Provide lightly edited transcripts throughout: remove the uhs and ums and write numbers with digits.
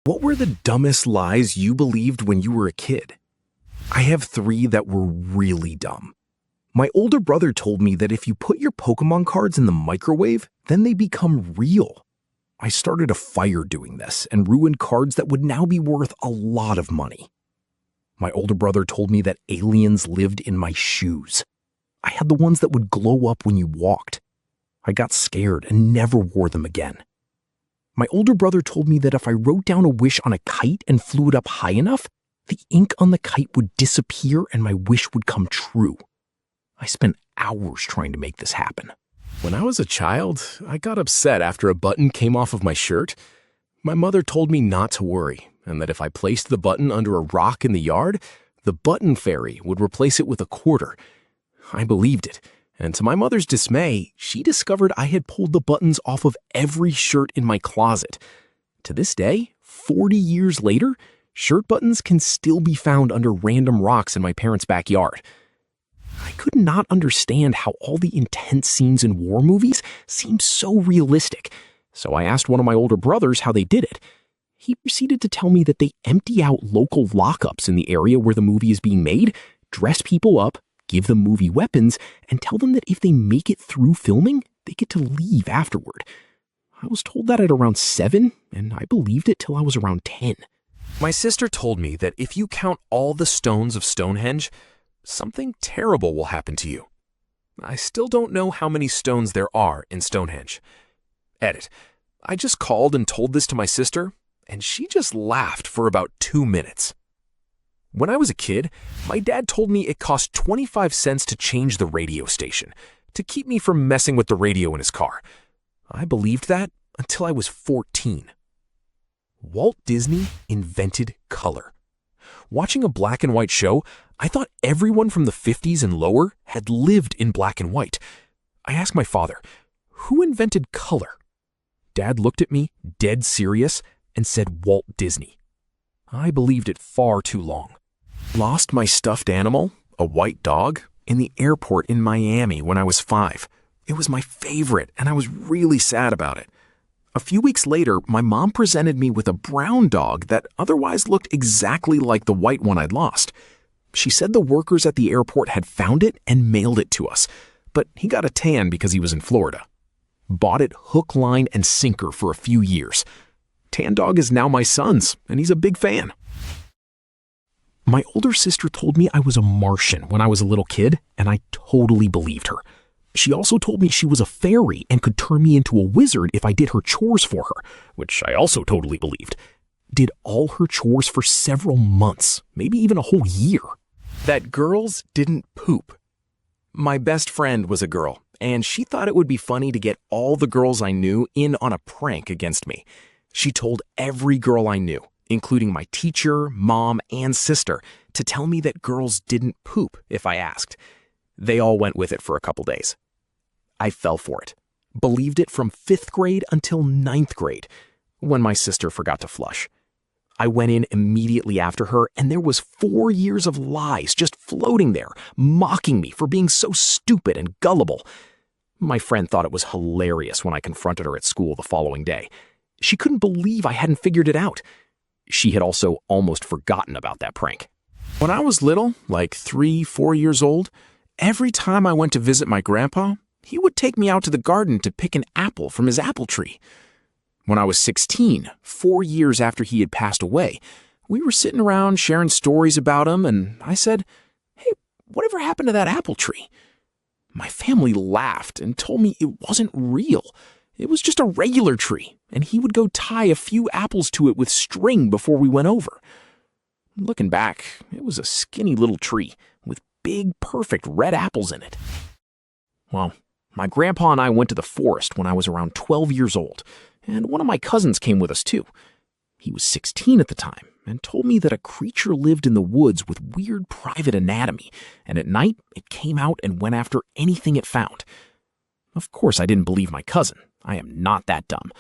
What were the dumbest lies you believed when you were a kid? I have 3 that were really dumb. My older brother told me that if you put your Pokemon cards in the microwave, then they become real. I started a fire doing this and ruined cards that would now be worth a lot of money. My older brother told me that aliens lived in my shoes. I had the ones that would glow up when you walked. I got scared and never wore them again. My older brother told me that if I wrote down a wish on a kite and flew it up high enough, the ink on the kite would disappear and my wish would come true. I spent hours trying to make this happen. When I was a child, I got upset after a button came off of my shirt. My mother told me not to worry, and that if I placed the button under a rock in the yard, the button fairy would replace it with a quarter. I believed it, and to my mother's dismay, she discovered I had pulled the buttons off of every shirt in my closet. To this day, 40 years later, shirt buttons can still be found under random rocks in my parents' backyard. I could not understand how all the intense scenes in war movies seemed so realistic, so I asked one of my older brothers how they did it. He proceeded to tell me that they empty out local lockups in the area where the movie is being made, dress people up, give them movie weapons, and tell them that if they make it through filming, they get to leave afterward. I was told that at around 7, and I believed it till I was around 10. My sister told me that if you count all the stones of Stonehenge, something terrible will happen to you. I still don't know how many stones there are in Stonehenge. Edit. I just called and told this to my sister, and she just laughed for about 2 minutes. When I was a kid, my dad told me it cost 25 cents to change the radio station, to keep me from messing with the radio in his car. I believed that until I was 14. Walt Disney invented color. Watching a black and white show, I thought everyone from the 50s and lower had lived in black and white. I asked my father, who invented color? Dad looked at me, dead serious, and said Walt Disney. I believed it far too long. Lost my stuffed animal, a white dog, in the airport in Miami when I was 5. It was my favorite, and I was really sad about it. A few weeks later, my mom presented me with a brown dog that otherwise looked exactly like the white one I'd lost. She said the workers at the airport had found it and mailed it to us, but he got a tan because he was in Florida. Bought it hook, line, and sinker for a few years. Tan dog is now my son's, and he's a big fan. My older sister told me I was a Martian when I was a little kid, and I totally believed her. She also told me she was a fairy and could turn me into a wizard if I did her chores for her, which I also totally believed. Did all her chores for several months, maybe even a whole year. That girls didn't poop. My best friend was a girl, and she thought it would be funny to get all the girls I knew in on a prank against me. She told every girl I knew, including my teacher, mom, and sister, to tell me that girls didn't poop if I asked. They all went with it for a couple days. I fell for it, believed it from 5th grade until 9th grade, when my sister forgot to flush. I went in immediately after her, and there was 4 years of lies just floating there, mocking me for being so stupid and gullible. My friend thought it was hilarious when I confronted her at school the following day. She couldn't believe I hadn't figured it out. She had also almost forgotten about that prank. When I was little, like 3, 4 years old, every time I went to visit my grandpa, he would take me out to the garden to pick an apple from his apple tree. When I was 16, 4 years after he had passed away, we were sitting around sharing stories about him, and I said, "Hey, whatever happened to that apple tree?" My family laughed and told me it wasn't real. It was just a regular tree, and he would go tie a few apples to it with string before we went over. Looking back, it was a skinny little tree with big, perfect red apples in it. Well, my grandpa and I went to the forest when I was around 12 years old, and one of my cousins came with us too. He was 16 at the time and told me that a creature lived in the woods with weird private anatomy, and at night it came out and went after anything it found. Of course, I didn't believe my cousin. I am not that dumb.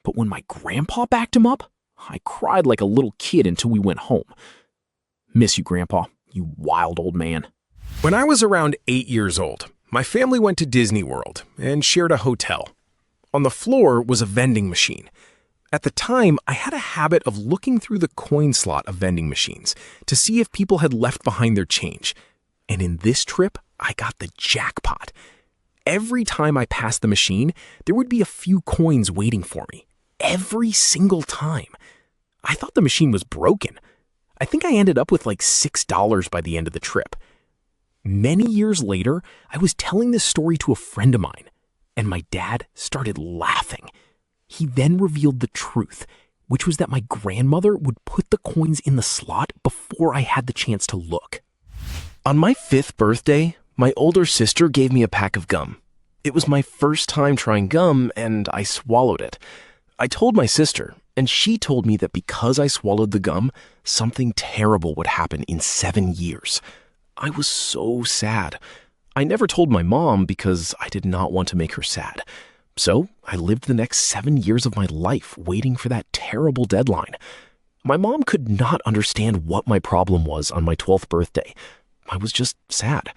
But when my grandpa backed him up, I cried like a little kid until we went home. Miss you, Grandpa, you wild old man. When I was around 8 years old, my family went to Disney World and shared a hotel. On the floor was a vending machine. At the time, I had a habit of looking through the coin slot of vending machines to see if people had left behind their change. And in this trip, I got the jackpot. Every time I passed the machine, there would be a few coins waiting for me. Every single time. I thought the machine was broken. I think I ended up with like $6 by the end of the trip. Many years later, I was telling this story to a friend of mine, and my dad started laughing. He then revealed the truth, which was that my grandmother would put the coins in the slot before I had the chance to look. On my 5th birthday, my older sister gave me a pack of gum. It was my first time trying gum, and I swallowed it. I told my sister, and she told me that because I swallowed the gum, something terrible would happen in 7 years. I was so sad. I never told my mom because I did not want to make her sad. So I lived the next 7 years of my life waiting for that terrible deadline. My mom could not understand what my problem was on my 12th birthday. I was just sad.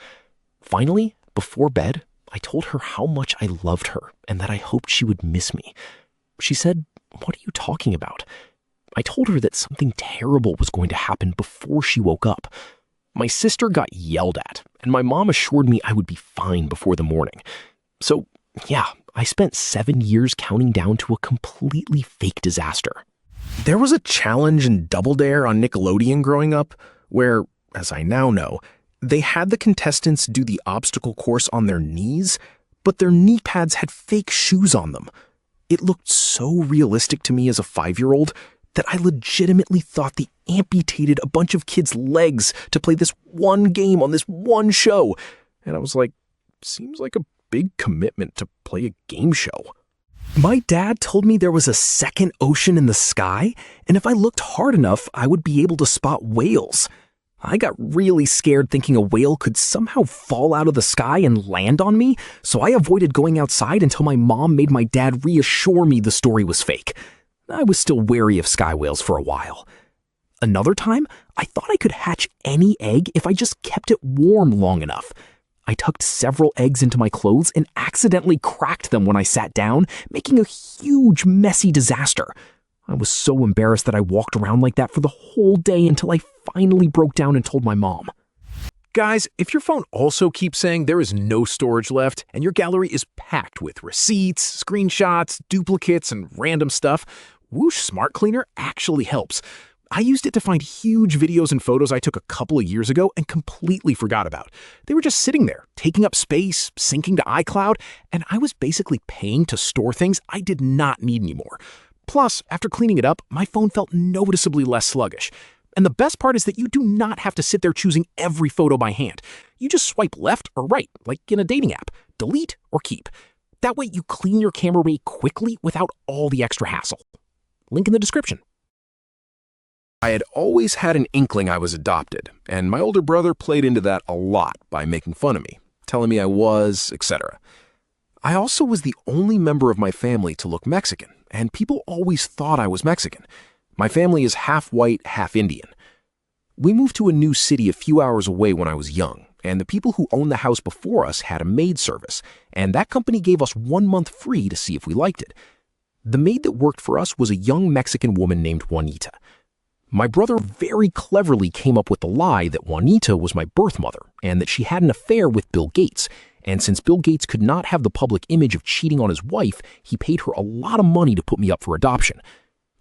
Finally, before bed, I told her how much I loved her and that I hoped she would miss me. She said, "What are you talking about?" I told her that something terrible was going to happen before she woke up. My sister got yelled at, and my mom assured me I would be fine before the morning. So, yeah, I spent 7 years counting down to a completely fake disaster. There was a challenge in Double Dare on Nickelodeon growing up where, as I now know, they had the contestants do the obstacle course on their knees, but their knee pads had fake shoes on them. It looked so realistic to me as a 5-year-old that I legitimately thought they amputated a bunch of kids' legs to play this one game on this one show. And I was like, seems like a big commitment to play a game show. My dad told me there was a second ocean in the sky, and if I looked hard enough, I would be able to spot whales. I got really scared thinking a whale could somehow fall out of the sky and land on me, so I avoided going outside until my mom made my dad reassure me the story was fake. I was still wary of sky whales for a while. Another time, I thought I could hatch any egg if I just kept it warm long enough. I tucked several eggs into my clothes and accidentally cracked them when I sat down, making a huge, messy disaster. I was so embarrassed that I walked around like that for the whole day until I finally broke down and told my mom. Guys, if your phone also keeps saying there is no storage left and your gallery is packed with receipts, screenshots, duplicates, and random stuff, Whoosh Smart Cleaner actually helps. I used it to find huge videos and photos I took a couple of years ago and completely forgot about. They were just sitting there, taking up space, syncing to iCloud, and I was basically paying to store things I did not need anymore. Plus, after cleaning it up, my phone felt noticeably less sluggish. And the best part is that you do not have to sit there choosing every photo by hand. You just swipe left or right, like in a dating app, delete or keep. That way you clean your camera array quickly without all the extra hassle. Link in the description. I had always had an inkling I was adopted, and my older brother played into that a lot by making fun of me, telling me I was, etc. I also was the only member of my family to look Mexican, and people always thought I was Mexican. My family is half white, half Indian. We moved to a new city a few hours away when I was young, and the people who owned the house before us had a maid service, and that company gave us 1 month free to see if we liked it. The maid that worked for us was a young Mexican woman named Juanita. My brother very cleverly came up with the lie that Juanita was my birth mother and that she had an affair with Bill Gates. And since Bill Gates could not have the public image of cheating on his wife, he paid her a lot of money to put me up for adoption.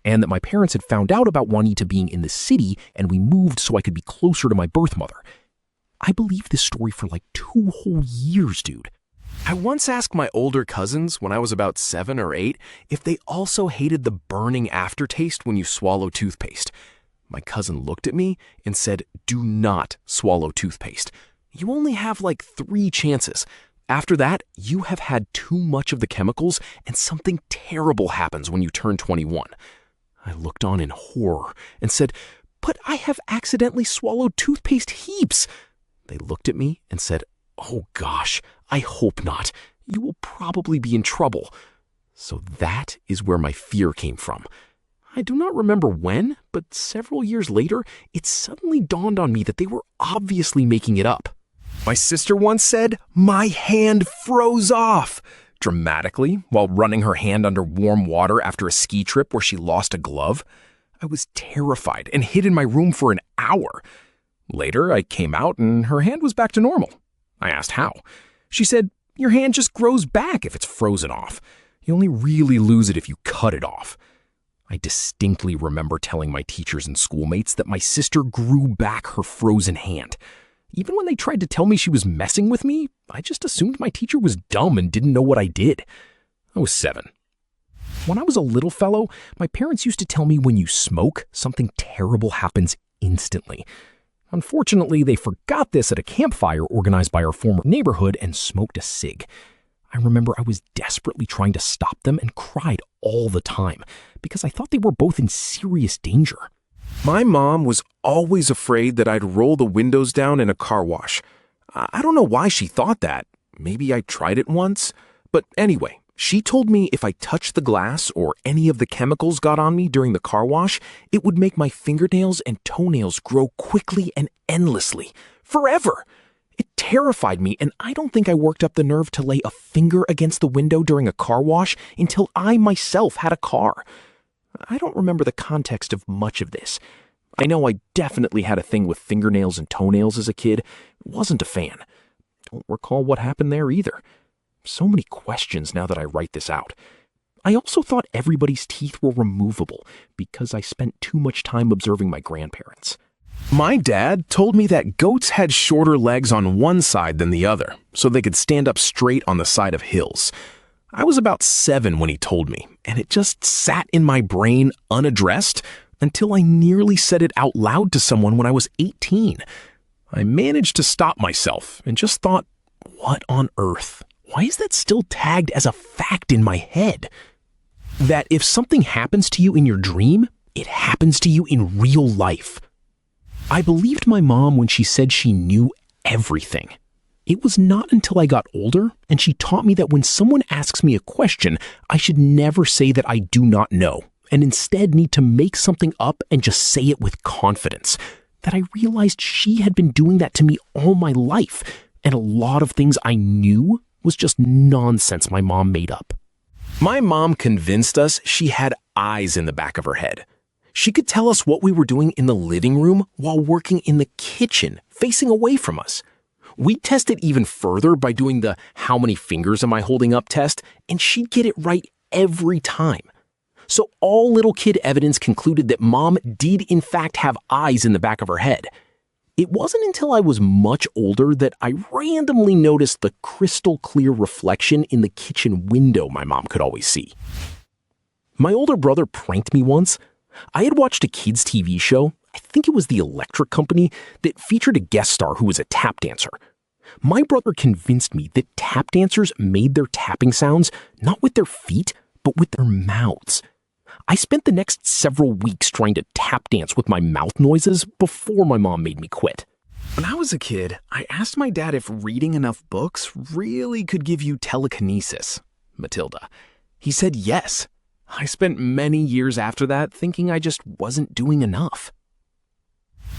And that my parents had found out about Juanita being in the city and we moved so I could be closer to my birth mother. I believed this story for like 2 whole years, dude. I once asked my older cousins when I was about 7 or 8 if they also hated the burning aftertaste when you swallow toothpaste. My cousin looked at me and said, "Do not swallow toothpaste. You only have like 3 chances. After that, you have had too much of the chemicals and something terrible happens when you turn 21. I looked on in horror and said, "But I have accidentally swallowed toothpaste heaps." They looked at me and said, "Oh gosh, I hope not. You will probably be in trouble." So that is where my fear came from. I do not remember when, but several years later, it suddenly dawned on me that they were obviously making it up. My sister once said, "My hand froze off." dramatically while running her hand under warm water after a ski trip where she lost a glove. I was terrified and hid in my room for an hour. Later, I came out and her hand was back to normal. I asked how. She said, "Your hand just grows back if it's frozen off. You only really lose it if you cut it off." I distinctly remember telling my teachers and schoolmates that my sister grew back her frozen hand. Even when they tried to tell me she was messing with me, I just assumed my teacher was dumb and didn't know what I did. I was 7. When I was a little fellow, my parents used to tell me when you smoke, something terrible happens instantly. Unfortunately, they forgot this at a campfire organized by our former neighborhood and smoked a cig. I remember I was desperately trying to stop them and cried all the time because I thought they were both in serious danger. My mom was always afraid that I'd roll the windows down in a car wash. I don't know why she thought that. Maybe I tried it once. But anyway, she told me if I touched the glass or any of the chemicals got on me during the car wash, it would make my fingernails and toenails grow quickly and endlessly, forever. It terrified me, and I don't think I worked up the nerve to lay a finger against the window during a car wash until I myself had a car. I don't remember the context of much of this. I know I definitely had a thing with fingernails and toenails as a kid. Wasn't a fan. Don't recall what happened there either. So many questions now that I write this out. I also thought everybody's teeth were removable because I spent too much time observing my grandparents. My dad told me that goats had shorter legs on one side than the other, so they could stand up straight on the side of hills. I was about 7 when he told me, and it just sat in my brain unaddressed until I nearly said it out loud to someone when I was 18. I managed to stop myself and just thought, what on earth? Why is that still tagged as a fact in my head? That if something happens to you in your dream, it happens to you in real life. I believed my mom when she said she knew everything. It was not until I got older and she taught me that when someone asks me a question, I should never say that I do not know, and instead need to make something up and just say it with confidence, that I realized she had been doing that to me all my life, and a lot of things I knew was just nonsense my mom made up. My mom convinced us she had eyes in the back of her head. She could tell us what we were doing in the living room while working in the kitchen, facing away from us. We tested even further by doing the "how many fingers am I holding up" test, and she'd get it right every time. So all little kid evidence concluded that mom did in fact have eyes in the back of her head. It wasn't until I was much older that I randomly noticed the crystal clear reflection in the kitchen window my mom could always see. My older brother pranked me once. I had watched a kids' TV show, I think it was The Electric Company, that featured a guest star who was a tap dancer. My brother convinced me that tap dancers made their tapping sounds not with their feet, but with their mouths. I spent the next several weeks trying to tap dance with my mouth noises before my mom made me quit. When I was a kid, I asked my dad if reading enough books really could give you telekinesis. Matilda. He said yes. I spent many years after that thinking I just wasn't doing enough.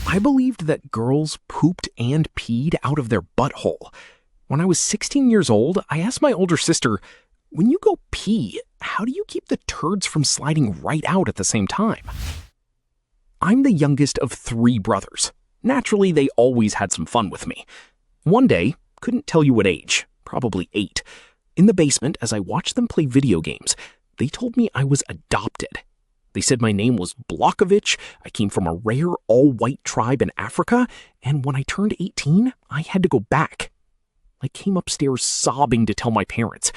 I believed that girls pooped and peed out of their butthole. When I was 16 years old, I asked my older sister, "When you go pee, how do you keep the turds from sliding right out at the same time?" I'm the youngest of 3 brothers. Naturally, they always had some fun with me. One day, couldn't tell you what age, probably 8, in the basement as I watched them play video games, they told me I was adopted. They said my name was Blokovich, I came from a rare all-white tribe in Africa, and when I turned 18, I had to go back. I came upstairs sobbing to tell my parents.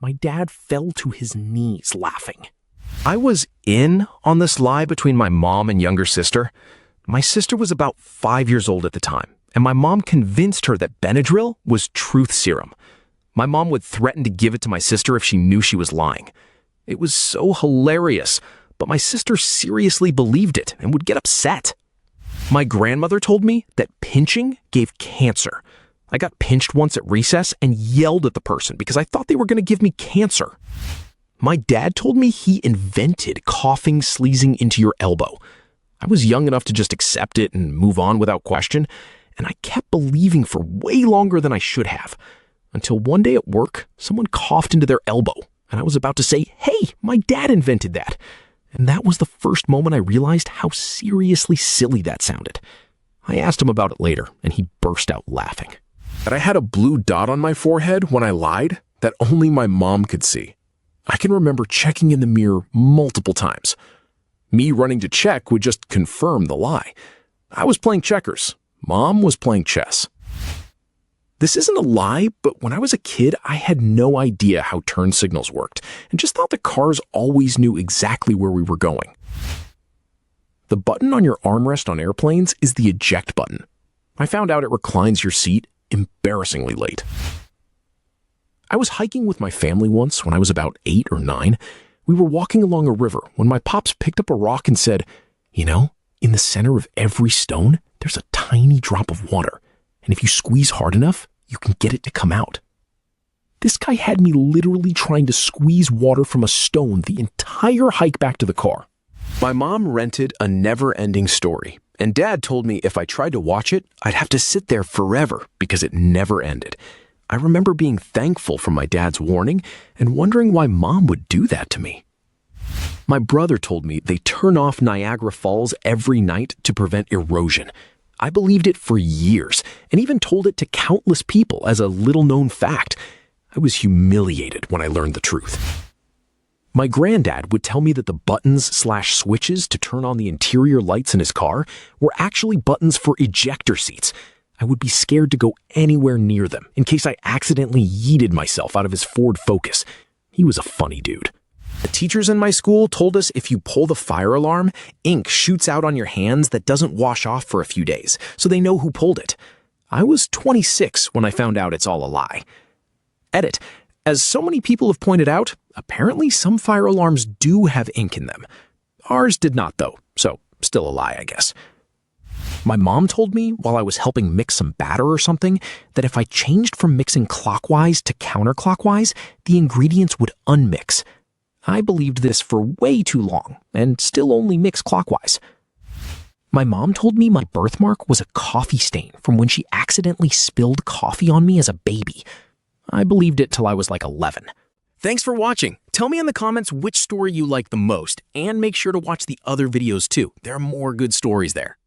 My dad fell to his knees laughing. I was in on this lie between my mom and younger sister. My sister was about 5 years old at the time, and my mom convinced her that Benadryl was truth serum. My mom would threaten to give it to my sister if she knew she was lying. It was so hilarious, but my sister seriously believed it and would get upset. My grandmother told me that pinching gave cancer. I got pinched once at recess and yelled at the person because I thought they were going to give me cancer. My dad told me he invented coughing sleazing into your elbow. I was young enough to just accept it and move on without question, and I kept believing for way longer than I should have. until one day at work, someone coughed into their elbow, and I was about to say, "Hey, my dad invented that." And that was the first moment I realized how seriously silly that sounded. I asked him about it later, and he burst out laughing. That I had a blue dot on my forehead when I lied that only my mom could see. I can remember checking in the mirror multiple times. Me running to check would just confirm the lie. I was playing checkers. Mom was playing chess. This isn't a lie, but when I was a kid, I had no idea how turn signals worked and just thought the cars always knew exactly where we were going. The button on your armrest on airplanes is the eject button. I found out it reclines your seat embarrassingly late. I was hiking with my family once when I was about 8 or 9. We were walking along a river when my pops picked up a rock and said, "You know, in the center of every stone, there's a tiny drop of water. And if you squeeze hard enough, you can get it to come out." This guy had me literally trying to squeeze water from a stone the entire hike back to the car. My mom rented A Never-Ending Story, and Dad told me if I tried to watch it, I'd have to sit there forever because it never ended. I remember being thankful for my dad's warning and wondering why Mom would do that to me. My brother told me they turn off Niagara Falls every night to prevent erosion. I believed it for years and even told it to countless people as a little-known fact. I was humiliated when I learned the truth. My granddad would tell me that the buttons/switches to turn on the interior lights in his car were actually buttons for ejector seats. I would be scared to go anywhere near them in case I accidentally yeeted myself out of his Ford Focus. He was a funny dude. The teachers in my school told us if you pull the fire alarm, ink shoots out on your hands that doesn't wash off for a few days, so they know who pulled it. I was 26 when I found out it's all a lie. Edit. As so many people have pointed out, apparently some fire alarms do have ink in them. Ours did not, though, so still a lie, I guess. My mom told me while I was helping mix some batter or something that if I changed from mixing clockwise to counterclockwise, the ingredients would unmix. I believed this for way too long and still only mix clockwise. My mom told me my birthmark was a coffee stain from when she accidentally spilled coffee on me as a baby. I believed it till I was like 11. Thanks for watching. Tell me in the comments which story you like the most, and make sure to watch the other videos too. There are more good stories there.